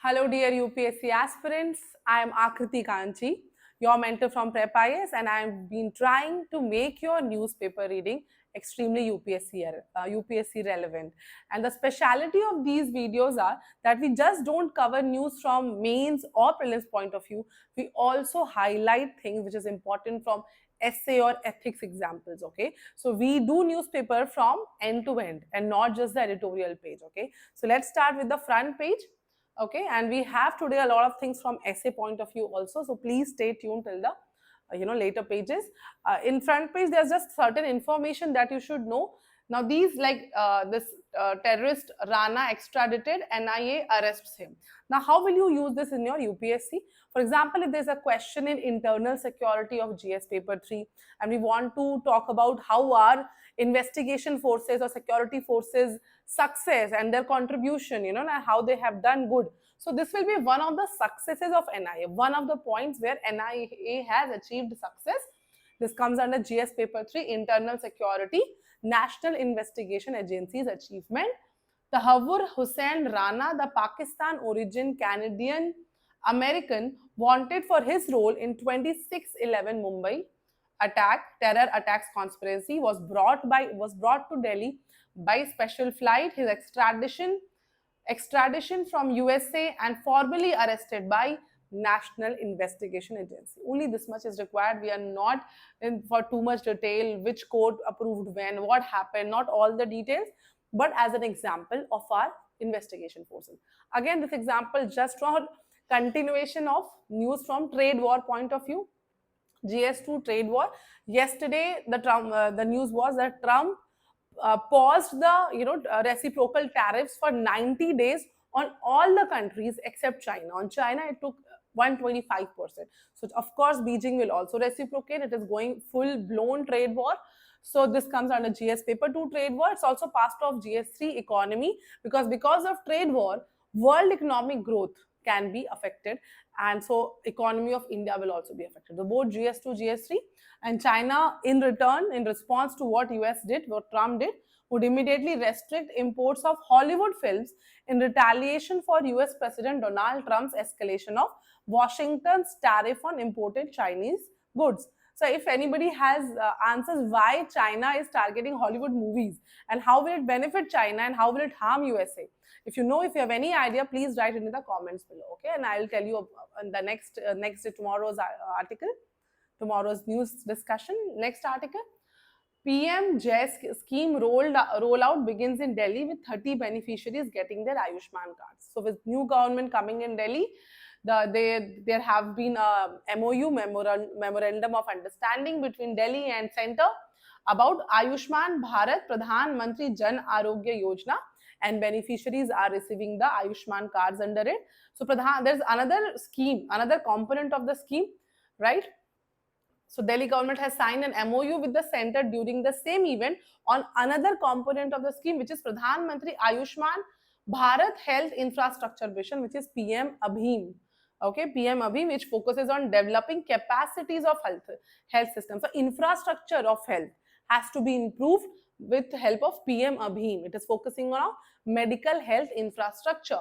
Hello dear UPSC aspirants, I am Akriti Kanchi, your mentor from Prep IAS, and I have been trying to make your newspaper reading extremely UPSC relevant. And the speciality of these videos are that we just don't cover news from mains or prelims point of view, we also highlight things which is important from essay or ethics examples. Okay, so we do newspaper from end to end and not just the editorial page. Okay, so let's start with the front page. Okay, and we have today a lot of things from essay point of view also, so please stay tuned till the later pages. In front page there's just certain information that you should know. Now these, like this terrorist Rana extradited, NIA arrests him. Now how will you use this in your UPSC? For example, if there's a question in internal security of GS paper 3 and we want to talk about how our investigation forces or security forces success and their contribution, and how they have done good. So this will be one of the successes of NIA, one of the points where NIA has achieved success. This comes under GS paper 3, internal security, National Investigation Agency's achievement. 𝐷 Hussain Rana, the Pakistan origin Canadian American wanted for his role in 26/11 Mumbai terror attacks conspiracy, was brought to Delhi by special flight. His extradition from USA and formally arrested by National Investigation Agency. Only this much is required. We are not in for too much detail, which court approved when, what happened, not all the details, but as an example of our investigation forces. Again, this example just for continuation of news from trade war point of view. GS2 trade war. Yesterday, the news was that Trump paused the reciprocal tariffs for 90 days on all the countries except China. On China, it took 125%. So of course, Beijing will also reciprocate. It is going full-blown trade war. So this comes under GS paper 2 trade war. It's also part of GS3 economy because of trade war, world economic growth can be affected, and so economy of India will also be affected. So both GS2, GS3, and China in return, in response to what US did, what Trump did, would immediately restrict imports of Hollywood films in retaliation for US President Donald Trump's escalation of Washington's tariff on imported Chinese goods. So if anybody has answers why China is targeting Hollywood movies and how will it benefit China and how will it harm USA, if you have any idea, please write it in the comments below. Okay, and I'll tell you in the next tomorrow's article, tomorrow's news discussion. Next article. PM 𝐺 scheme rollout begins in Delhi with 30 beneficiaries getting their Ayushman cards. So with new government coming in Delhi, there have been a MOU, memorandum of understanding between Delhi and Centre about Ayushman Bharat Pradhan Mantri Jan Arogya Yojana, and beneficiaries are receiving the Ayushman cards under it. So there's another scheme, another component of the scheme, right? So Delhi government has signed an MOU with the centre during the same event on another component of the scheme, which is Pradhan Mantri Ayushman Bharat Health Infrastructure Mission, which is PM ABHIM. Okay, PM ABHIM, which focuses on developing capacities of health system. So infrastructure of health has to be improved with the help of PM ABHIM. It is focusing on medical health infrastructure.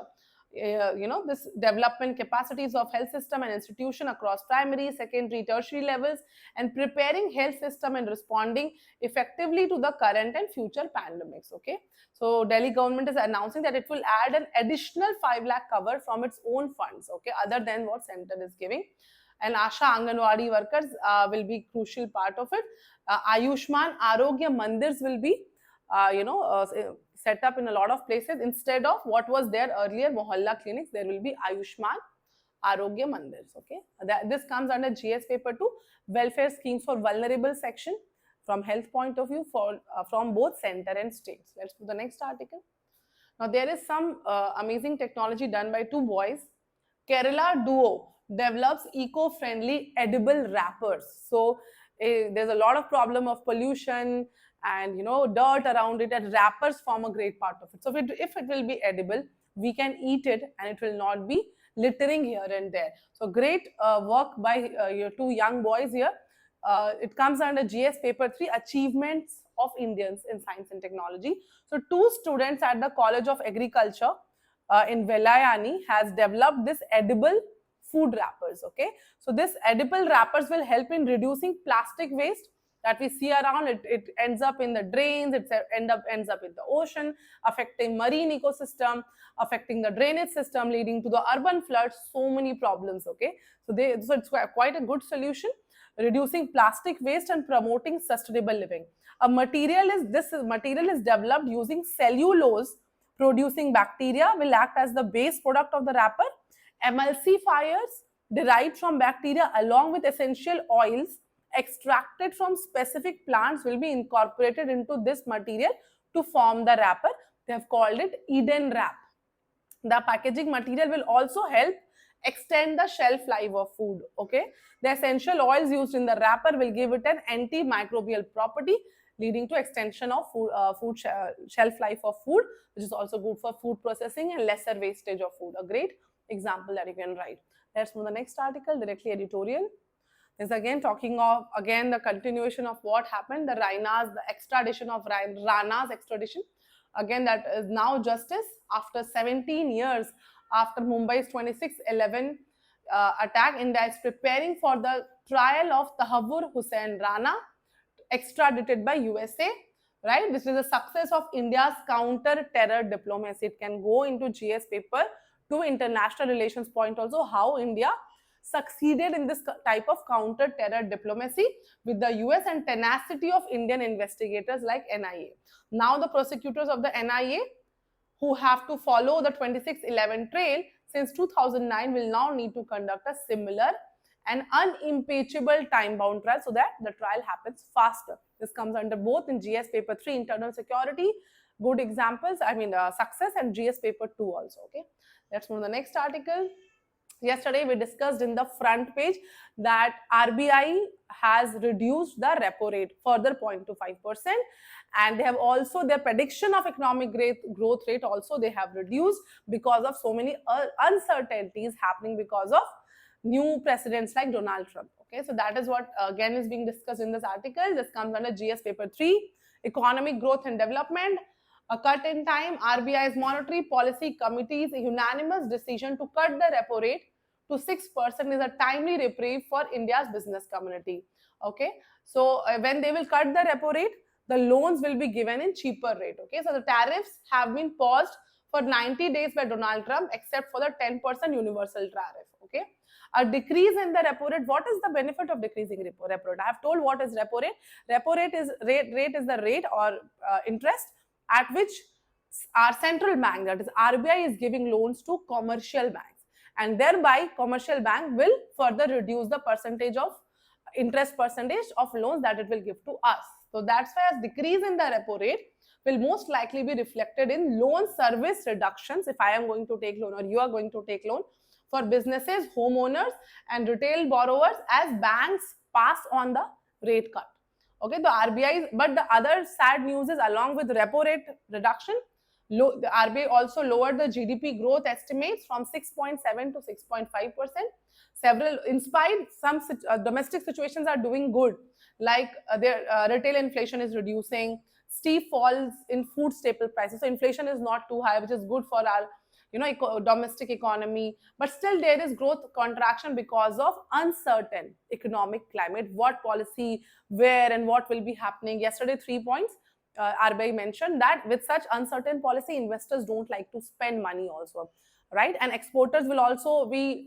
This development capacities of health system and institution across primary, secondary, tertiary levels, and preparing health system and responding effectively to the current and future pandemics. Okay, so Delhi government is announcing that it will add an additional 5 lakh cover from its own funds, okay, other than what centre is giving. And Asha Anganwadi workers will be crucial part of it. Ayushman Arogya Mandirs will be set up in a lot of places. Instead of what was there earlier, Mohalla clinics, there will be Ayushman Arogya Mandirs. Okay, this comes under GS paper 2, welfare schemes for vulnerable section from health point of view from both centre and states. Let's do the next article. Now there is some amazing technology done by 2 boys. Kerala duo develops eco-friendly edible wrappers. So there's a lot of problem of pollution and dirt around it, and wrappers form a great part of it. So if it will be edible, we can eat it and it will not be littering here and there. So great work by your 2 young boys here. It comes under GS paper 3, achievements of Indians in science and technology. So 2 students at the College of Agriculture in Velayani has developed this edible food wrappers. Okay, so this edible wrappers will help in reducing plastic waste that we see around. It ends up in the drains, it ends up in the ocean, affecting marine ecosystem, affecting the drainage system, leading to the urban floods, so many problems. Okay, so it's quite a good solution, reducing plastic waste and promoting sustainable living. This material is developed using cellulose producing bacteria, will act as the base product of the wrapper. Emulsifiers derived from bacteria along with essential oils extracted from specific plants will be incorporated into this material to form the wrapper. They have called it Eden wrap. The packaging material will also help extend the shelf life of food. Okay, the essential oils used in the wrapper will give it an antimicrobial property, leading to extension of food shelf life of food, which is also good for food processing and lesser wastage of food. A great example that you can write. Let's move to the next article, directly editorial. This is again talking of the continuation of what happened, the extradition of Rana's extradition. Again, that is now justice after 17 years after Mumbai's 26/11 attack. India is preparing for the trial of 𝐷𝙗𝙗 Rana, extradited by USA. Right, this is a success of India's counter-terror diplomacy. It can go into GS paper 2 international relations point also, how India succeeded in this type of counter-terror diplomacy with the US and tenacity of Indian investigators like NIA. Now the prosecutors of the NIA, who have to follow the 26/11 trail since 2009, will now need to conduct a similar and unimpeachable time-bound trial so that the trial happens faster. This comes under both in GS paper 3 internal security, good examples, success, and GS paper 2 also. Okay, let's move to the next article. Yesterday we discussed in the front page that RBI has reduced the repo rate further 0.25%, and they have also their prediction of economic growth rate also they have reduced because of so many uncertainties happening because of new presidents like Donald Trump. Okay, so that is what again is being discussed in this article. This comes under GS paper 3, economic growth and development. A cut in time, RBI's monetary policy committee's unanimous decision to cut the repo rate to 6% is a timely reprieve for India's business community. Okay, so when they will cut the repo rate, the loans will be given in cheaper rate. Okay, so the tariffs have been paused for 90 days by Donald Trump, except for the 10% universal tariff. Okay, a decrease in the repo rate. What is the benefit of decreasing repo rate? I have told what is repo rate. Repo rate is the rate or interest at which our central bank, that is RBI, is giving loans to commercial banks, and thereby commercial bank will further reduce the percentage of interest of loans that it will give to us. So that's why a decrease in the repo rate will most likely be reflected in loan service reductions if I am going to take loan or you are going to take loan for businesses, homeowners and retail borrowers as banks pass on the rate cut. Okay, the RBI, but the other sad news is along with repo rate reduction, the RBI also lowered the GDP growth estimates from 6.7 to 6.5%. Several, in spite, some domestic situations are doing good, like their retail inflation is reducing, steep falls in food staple prices. So inflation is not too high, which is good for our domestic economy, but still there is growth contraction because of uncertain economic climate. What policy, where and what will be happening. Yesterday 3 points RBI mentioned that with such uncertain policy, investors don't like to spend money also, right? And exporters will also be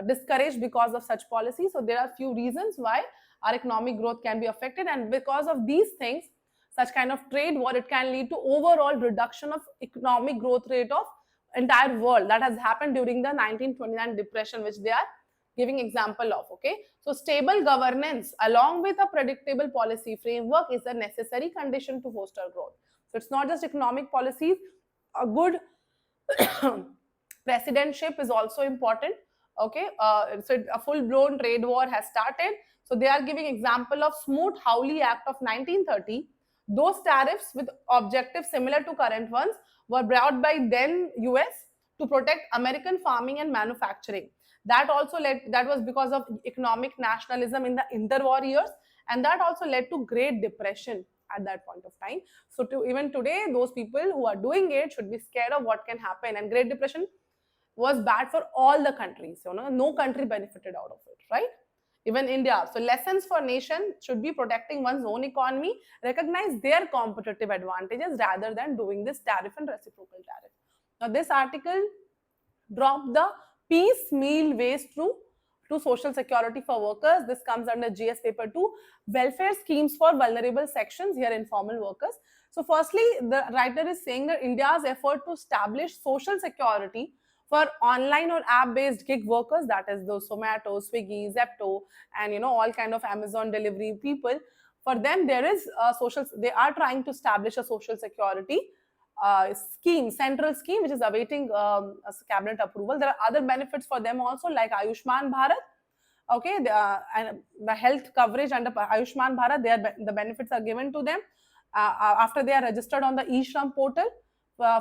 discouraged because of such policy. So there are few reasons why our economic growth can be affected, and because of these things, such kind of trade war, it can lead to overall reduction of economic growth rate of entire world. That has happened during the 1929 depression, which they are giving example of. Okay, so stable governance along with a predictable policy framework is a necessary condition to foster growth. So it's not just economic policies, a good presidentship is also important. Okay, so a full-blown trade war has started. So they are giving example of Smoot-Hawley Act of 1930. Those tariffs with objectives similar to current ones were brought by then US to protect American farming and manufacturing. That was because of economic nationalism in the interwar years, and that also led to Great Depression at that point of time. So even today, those people who are doing it should be scared of what can happen. And Great Depression was bad for all the countries. No country benefited out of it, right? Even India. So lessons for nation should be protecting one's own economy, recognize their competitive advantages rather than doing this tariff and reciprocal tariff. Now this article dropped the piecemeal ways to social security for workers. This comes under GS paper 2, welfare schemes for vulnerable sections, here informal workers. So firstly, the writer is saying that India's effort to establish social security for online or app-based gig workers, that is those Zomato, Swiggy, Zepto, and all kind of Amazon delivery people. For them, there is they are trying to establish a social security scheme, central scheme, which is awaiting cabinet approval. There are other benefits for them also, like Ayushman Bharat. Okay, and the health coverage under Ayushman Bharat, the benefits are given to them after they are registered on the eShram portal.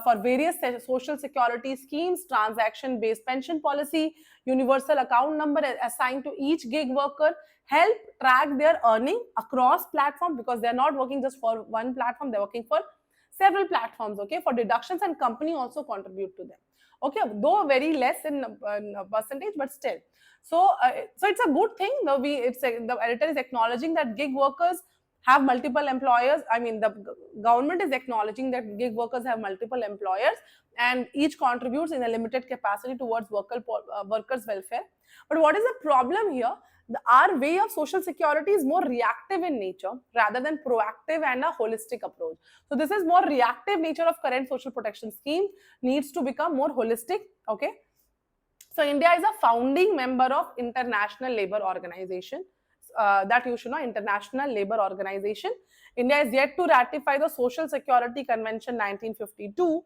For various social security schemes, transaction-based pension policy, universal account number assigned to each gig worker, help track their earning across platform, because they're not working just for one platform, they're working for several platforms. Okay, for deductions, and company also contribute to them. Okay, though very less in percentage, but still. So it's a good thing. The editor is acknowledging that gig workers have multiple employers. I mean, the government is acknowledging that gig workers have multiple employers and each contributes in a limited capacity towards workers' welfare. But what is the problem here? Our way of social security is more reactive in nature rather than proactive and a holistic approach. So this is more reactive nature of current social protection scheme, needs to become more holistic. Okay. So India is a founding member of International Labour Organization. That you should know, International Labour Organization. India is yet to ratify the Social Security Convention 1952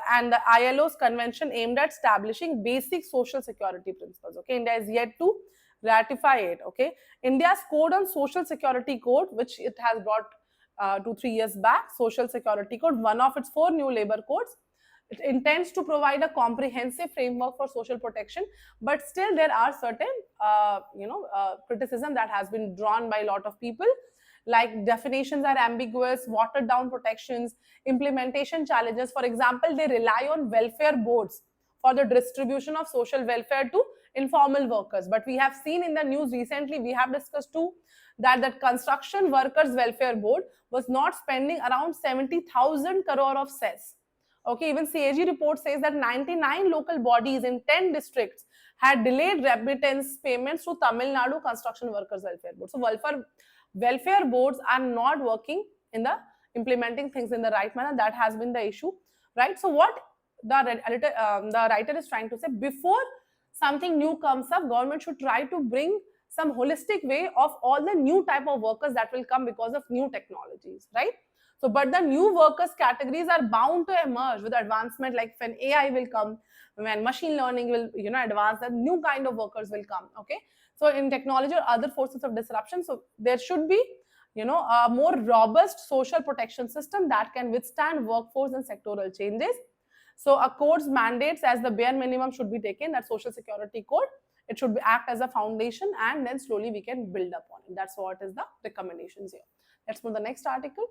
and the ILO's convention aimed at establishing basic social security principles. Okay, India is yet to ratify it. Okay, India's code on Social Security Code, which it has brought 2-3 years back, Social Security Code, one of its 4 new labor codes. It intends to provide a comprehensive framework for social protection, but still there are certain, criticism that has been drawn by a lot of people, like definitions are ambiguous, watered down protections, implementation challenges. For example, they rely on welfare boards for the distribution of social welfare to informal workers. But we have seen in the news recently, we have discussed too, that the Construction Workers Welfare Board was not spending around 70,000 crore of cess. Okay, even CAG report says that 99 local bodies in 10 districts had delayed remittance payments to Tamil Nadu Construction Workers Welfare Board. So welfare boards are not working in the implementing things in the right manner. That has been the issue, right? So what the writer is trying to say, before something new comes up, government should try to bring some holistic way of all the new type of workers that will come because of new technologies, right? So, but the new workers categories are bound to emerge with advancement, like when AI will come, when machine learning will, advance, the new kind of workers will come. Okay. So in technology or other forces of disruption, so there should be, a more robust social protection system that can withstand workforce and sectoral changes. So a code's mandates as the bare minimum should be taken, that social security code. It should act as a foundation, and then slowly we can build upon it. That's what is the recommendations here. Let's move to the next article.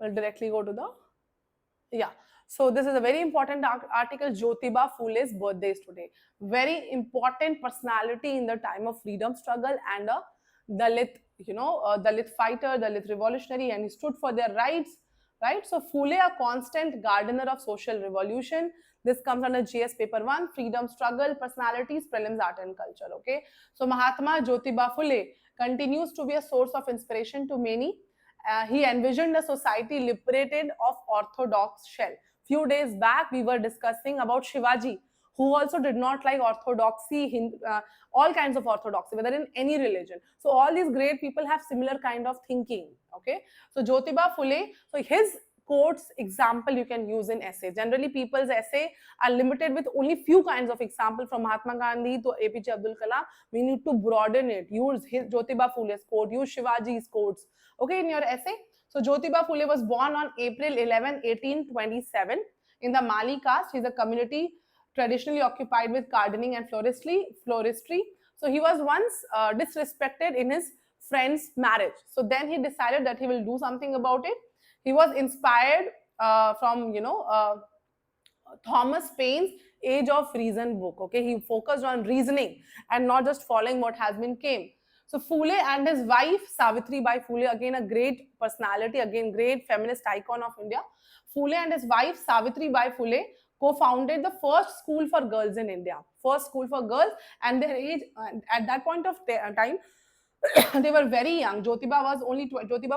We'll directly go to the, so this is a very important article. Jyotiba Phule's birthday is today. Very important personality in the time of freedom struggle, and a Dalit, Dalit fighter, Dalit revolutionary, and he stood for their rights, right? So Phule, a constant gardener of social revolution. This comes under GS paper 1, freedom struggle, personalities, prelims, art and culture. Okay. So Mahatma Jyotiba Phule continues to be a source of inspiration to many. He envisioned a society liberated of orthodox shell. Few days back, we were discussing about Shivaji, who also did not like orthodoxy, all kinds of orthodoxy, whether in any religion. So all these great people have similar kind of thinking. Okay. So Jyotiba Phule, so his quotes example you can use in essay. Generally, people's essay are limited with only few kinds of example, from Mahatma Gandhi to APJ Abdul Kalam. We need to broaden it. Use his Jyotiba Phule's quote, use Shivaji's quotes. Okay, in your essay. So Jyotiba Phule was born on April 11, 1827 in the Mali caste. He's a community traditionally occupied with gardening and floristry. So he was once disrespected in his friend's marriage. So then he decided that he will do something about it. He was inspired from, Thomas Paine's Age of Reason book. Okay, he focused on reasoning and not just following what has been came. So Phule and his wife Savitribai Phule, again a great personality, again great feminist icon of India. Phule and his wife Savitribai Phule co-founded the first school for girls in India. First school for girls, and their age at that point of time they were very young. Jyotiba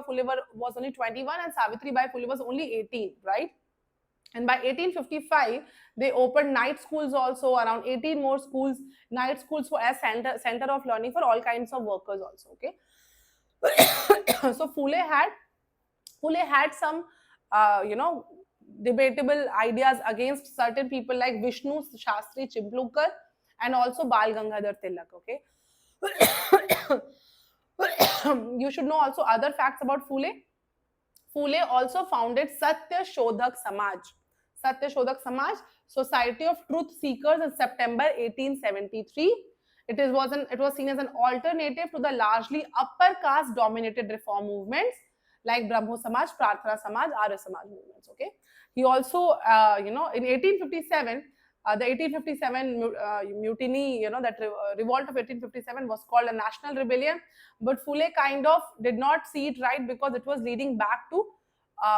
Phule was only 21 and Savitribai Phule was only 18, right? And by 1855, they opened night schools also, around 18 more schools, night schools for as center of learning for all kinds of workers also, okay? So Phule had some, debatable ideas against certain people like Vishnu Shastri Chimplukar and also Bal Gangadhar Tilak, okay? You should know also other facts about Phule. Phule also founded 𝐸𝐸 Samaj. 𝐸𝐸 Samaj, Society of Truth Seekers, in September 1873. It was seen as an alternative to the largely upper caste dominated reform movements like Brahmo Samaj, Prarthana Samaj, Arya Samaj movements. Okay, he also, in 1857, the 1857 mutiny, that revolt of 1857 was called a national rebellion. But Phule kind of did not see it right because it was leading back to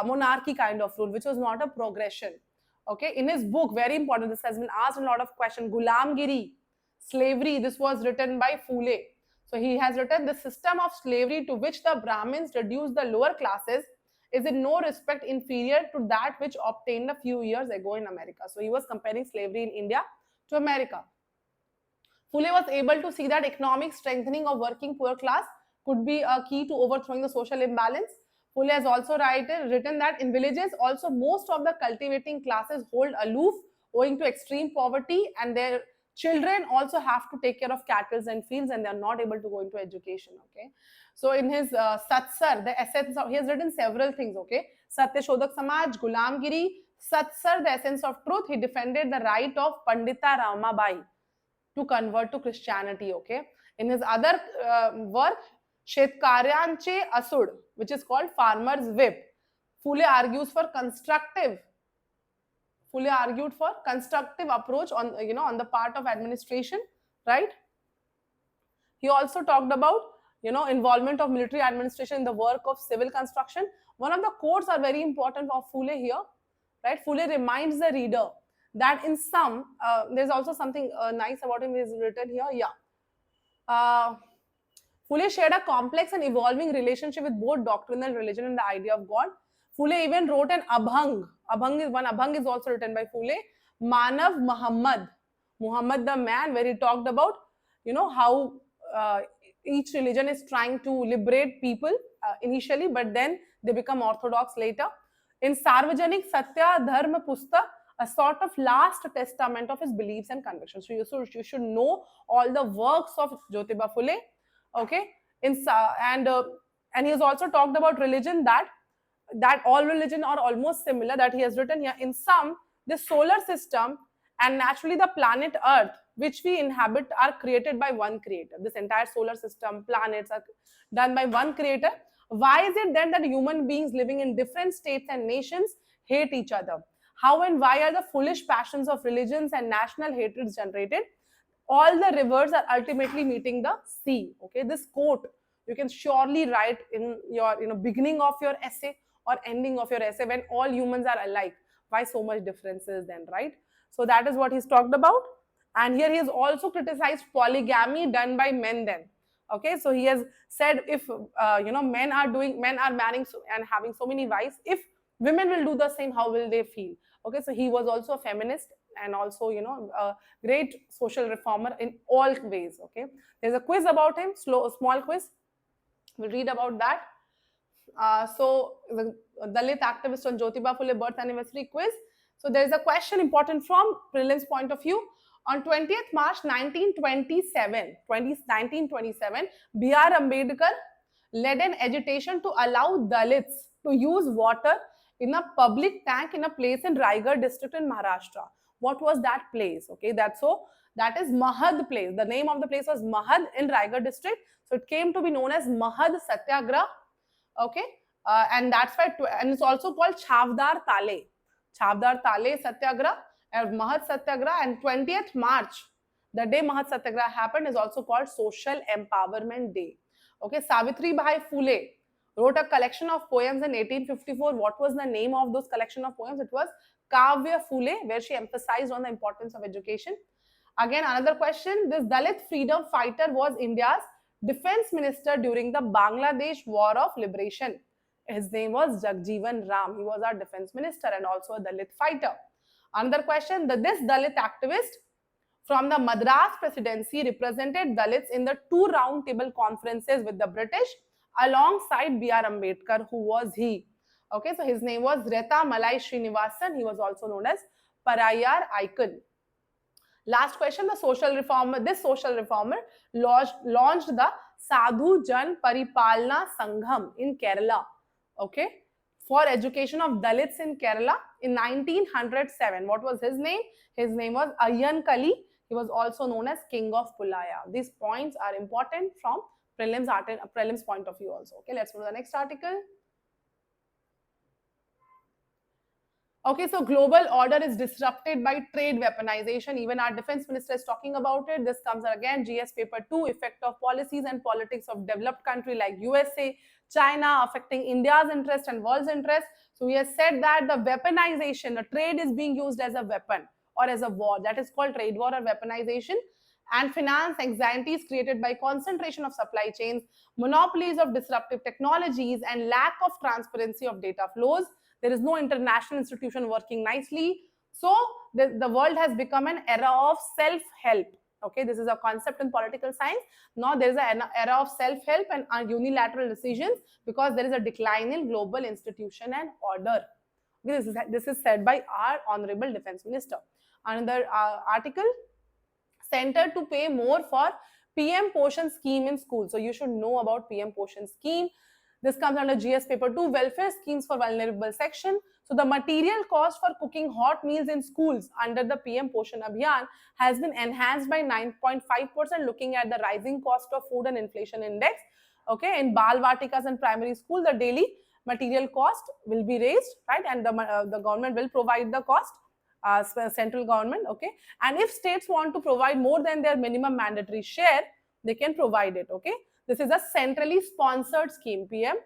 monarchy kind of rule, which was not a progression. Okay, in his book, very important, this has been asked in a lot of questions, Ghulamgiri, slavery, this was written by Phule. So he has written, the system of slavery to which the Brahmins reduced the lower classes is in no respect inferior to that which obtained a few years ago in America. So he was comparing slavery in India to America. Phule was able to see that economic strengthening of working poor class could be a key to overthrowing the social imbalance. Phule has also written that in villages also most of the cultivating classes hold aloof owing to extreme poverty, and their children also have to take care of cattle and fields, and they are not able to go into education. Okay, so in his Satsar, the essence of, he has written several things. Okay, 𝐸𝐸 Samaj, Ghulamgiri, Satsar, the essence of truth. He defended the right of Pandita Ramabai to convert to Christianity. Okay, in his other work, 𝙤𝙤𝙪𝙤 𝙪, which is called Farmer's Whip, Phule argues for constructive. Phule argued for constructive approach on, on the part of administration, right? He also talked about, involvement of military administration in the work of civil construction. One of the quotes are very important of Phule here, right? Phule reminds the reader that in some, there's also something nice about him is written here. Yeah. Phule shared a complex and evolving relationship with both doctrinal religion and the idea of God. Phule even wrote an Abhang. Abhang is also written by Phule. Manav Muhammad the man, where he talked about, how each religion is trying to liberate people initially, but then they become orthodox later. In Sarvajanik Satya Dharma Pustak, a sort of last testament of his beliefs and convictions. So you should know all the works of Jyotiba Phule. Okay, and he has also talked about religion, that all religion are almost similar, that he has written here. In some, the solar system and naturally the planet Earth, which we inhabit, are created by one creator. This entire solar system, planets are done by one creator. Why is it then that human beings living in different states and nations hate each other? How and why are the foolish passions of religions and national hatreds generated? All the rivers are ultimately meeting the sea. Okay, this quote you can surely write in your beginning of your essay or ending of your essay. When all humans are alike, why so much differences then, right? So that is what he's talked about. And here he has also criticized polygamy done by men then. Okay, so he has said, if men are marrying and having so many wives, if women will do the same, how will they feel? Okay, so he was also a feminist and also, a great social reformer in all ways. Okay, there's a quiz about him, small quiz. We'll read about that. So the Dalit activist on Jyotiba Phule birth anniversary quiz. So there is a question important from prelims point of view. On 20th March 1927, B.R. Ambedkar led an agitation to allow Dalits to use water in a public tank in a place in Raigad district in Maharashtra. What was that place? Okay, that is Mahad place. The name of the place was Mahad in Raigad district. So it came to be known as Mahad Satyagraha. Okay, and that's why, and it's also called 𝐴𝐻𝑑𝑎𝑟 𝐴𝐻𝑑𝑎𝑟 Satyagraha and Mahad Satyagraha. And 20th March, the day Mahad Satyagraha happened, is also called Social Empowerment Day. Okay, Savitribai Phule wrote a collection of poems in 1854. What was the name of those collection of poems? It was Kavya Phule, where she emphasized on the importance of education. Again, another question. This Dalit freedom fighter was India's defense minister during the Bangladesh War of Liberation. His name was Jagjeevan Ram. He was our defense minister and also a Dalit fighter. Another question. This Dalit activist from the Madras presidency represented Dalits in the 2 round table conferences with the British alongside B.R. Ambedkar. Who was he? Okay, so his name was Reta Malai Srinivasan. He was also known as Parayar icon. Last question, this social reformer launched the Sadhu Jan Paripalna Sangham in Kerala, okay, for education of Dalits in Kerala in 1907. What was his name? His name was Ayyankali. He was also known as King of Pulaya. These points are important from prelims point of view also. Okay, let's move to the next article. Okay, so global order is disrupted by trade weaponization. Even our defense minister is talking about it. This comes again, GS paper 2, effect of policies and politics of developed country like USA, China, affecting India's interest and world's interest. So we have said that the weaponization, the trade is being used as a weapon or as a war. That is called trade war or weaponization. And finance anxieties created by concentration of supply chains, monopolies of disruptive technologies, and lack of transparency of data flows. There is no international institution working nicely. So the world has become an era of self-help. Okay, this is a concept in political science. Now there is an era of self-help and unilateral decisions because there is a decline in global institution and order. This is said by our Honorable Defense Minister. Another article, Center to pay more for PM Poshan scheme in school. So you should know about PM Poshan scheme. This comes under GS paper 2, welfare schemes for vulnerable section. So the material cost for cooking hot meals in schools under the PM Poshan Abhiyan has been enhanced by 9.5%, looking at the rising cost of food and inflation index. Okay, in Bal Vatikas and primary school, the daily material cost will be raised, right? And the government will provide the cost, central government, okay? And if states want to provide more than their minimum mandatory share, they can provide it, okay? This is a centrally sponsored scheme, PM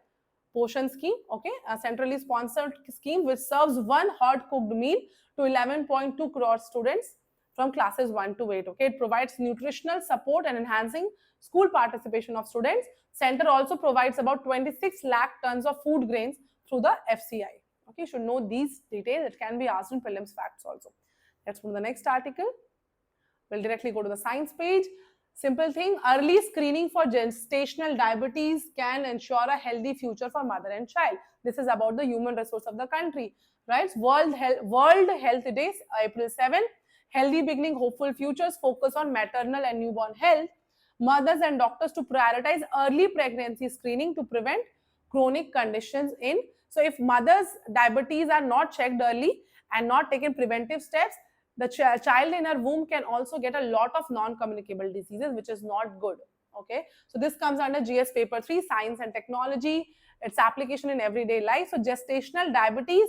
Poshan scheme, okay? A centrally sponsored scheme which serves one hot cooked meal to 11.2 crore students from classes 1 to 8, okay? It provides nutritional support and enhancing school participation of students. Center also provides about 26 lakh tons of food grains through the FCI. Okay, you should know these details. It can be asked in prelims facts also. Let's move to the next article. We'll directly go to the science page. Simple thing, early screening for gestational diabetes can ensure a healthy future for mother and child. This is about the human resource of the country, right? World Health Day, April 7. Healthy beginning, hopeful futures, focus on maternal and newborn health. Mothers and doctors to prioritize early pregnancy screening to prevent chronic conditions in. So if mother's diabetes are not checked early and not taken preventive steps, the child in her womb can also get a lot of non-communicable diseases, which is not good. Okay, so this comes under GS paper 3, science and technology, its application in everyday life. So gestational diabetes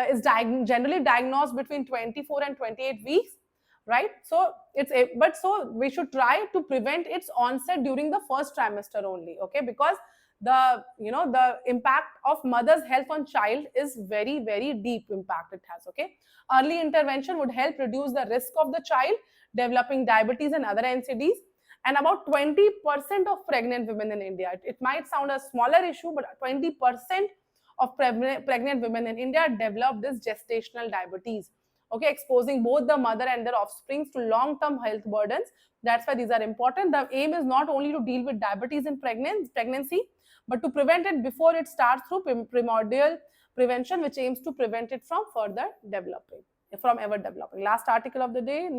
is generally diagnosed between 24 and 28 weeks, right? So so we should try to prevent its onset during the first trimester only, okay? Because the impact of mother's health on child is very, very deep impact it has, okay? Early intervention would help reduce the risk of the child developing diabetes and other NCDs. And about 20% of pregnant women in India, it might sound a smaller issue, but 20% of pregnant women in India develop this gestational diabetes, okay, exposing both the mother and their offsprings to long-term health burdens. That's why these are important. The aim is not only to deal with diabetes in pregnancy, but to prevent it before it starts through primordial prevention, which aims to prevent it from ever developing. Last article of the day,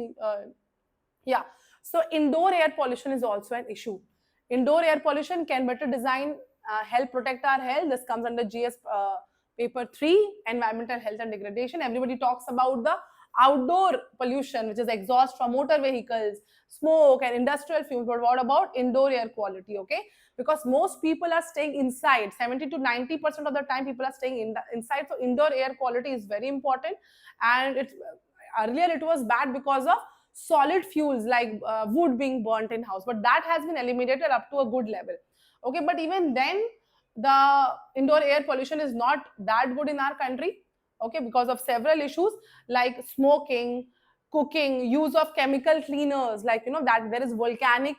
yeah. So indoor air pollution is also an issue. Indoor air pollution, can better design help protect our health? This comes under GS paper 3, environmental health and degradation. Everybody talks about the outdoor pollution, which is exhaust from motor vehicles, smoke and industrial fumes. But what about indoor air quality? Okay, because most people are staying inside. 70 to 90% of the time people are staying inside. So indoor air quality is very important. And earlier it was bad because of solid fuels like wood being burnt in house, but that has been eliminated up to a good level. Okay, but even then the indoor air pollution is not that good in our country. Okay, because of several issues like smoking, cooking, use of chemical cleaners, like that there is organic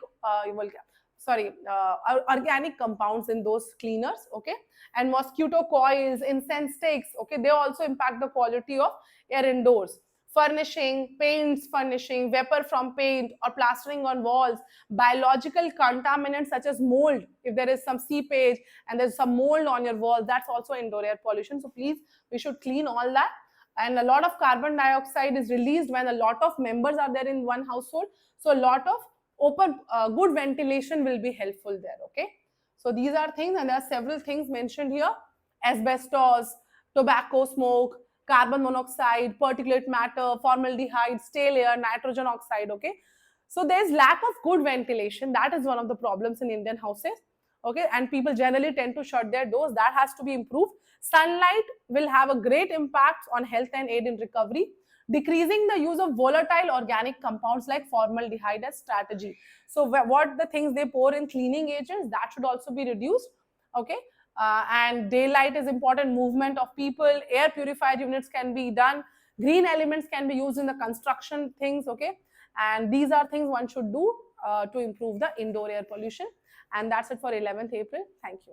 compounds in those cleaners. Okay, and mosquito coils, incense sticks. Okay, they also impact the quality of air indoors. Furnishing, paints furnishing, vapor from paint or plastering on walls, biological contaminants such as mold. If there is some seepage and there's some mold on your walls, that's also indoor air pollution. So please, we should clean all that. And a lot of carbon dioxide is released when a lot of members are there in one household. So a lot of open, good ventilation will be helpful there. Okay, so these are things, and there are several things mentioned here: asbestos, tobacco smoke, carbon monoxide, particulate matter, formaldehyde, stale air, nitrogen oxide. Okay, so there's lack of good ventilation. That is one of the problems in Indian houses. Okay, and people generally tend to shut their doors. That has to be improved. Sunlight will have a great impact on health and aid in recovery. Decreasing the use of volatile organic compounds like formaldehyde as strategy. So what the things they pour in cleaning agents, that should also be reduced. Okay, and daylight is important, movement of people, air purified units can be done, green elements can be used in the construction things. Okay, and these are things one should do to improve the indoor air pollution. And that's it for 11th April. Thank you.